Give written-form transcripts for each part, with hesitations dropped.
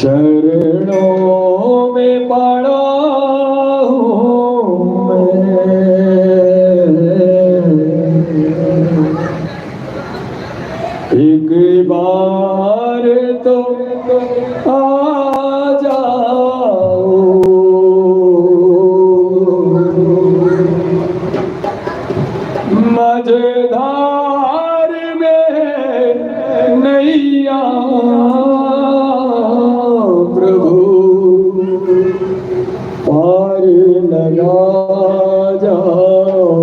चरणों में पड़ा हूँ मैं, एक बार तो आ जाओ, मझधार में नैया प्रभु पार लगा जाओ,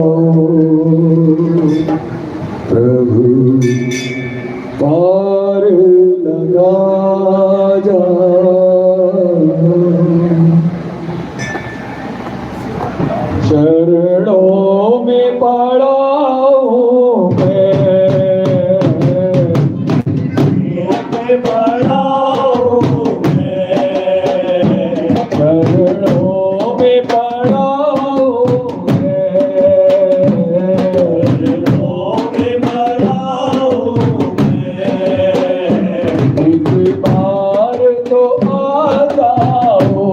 प्रभु पार लगा जाओ। चरणों में पड़ा हूँ मैं, पड़ा हूँ मैं, चरणों में पड़ा हूँ मैं, चरणों में पड़ा हूँ मैं, एक बार तो आ जाओ,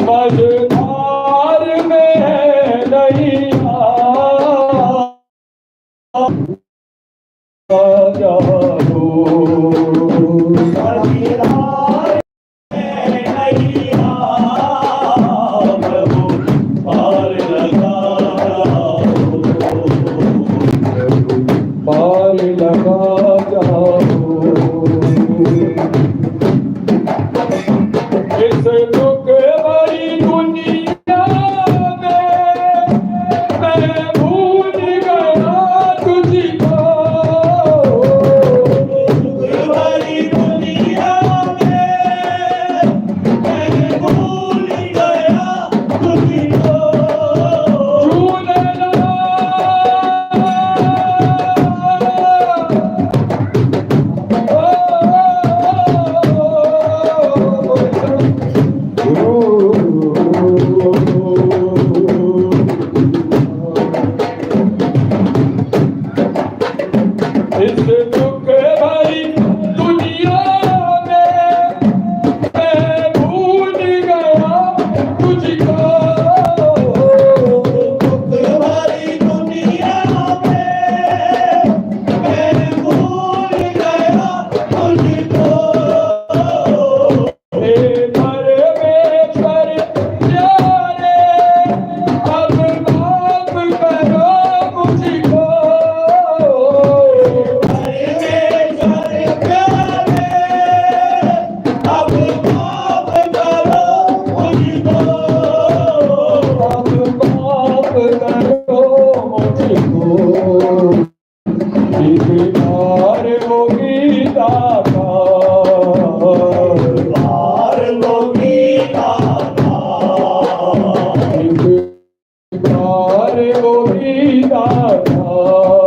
मझधार में नैया जाओ, प्रभु पार लगा जाओ। इस दुख भरी दुनिया में मैं भूल गया तुझको, दुख भरी दुनिया में मैं भूल गया तुझको, इस दुख भरी दुनिया में मैं भूल गया तुझको, दुख भरी दुनिया में मैं भूल गया तुझको, हे परमेश्वर प्यारे अब माफ करो मुझको, पार होगी दाता, पार होगी दाता, पार होगी दाता।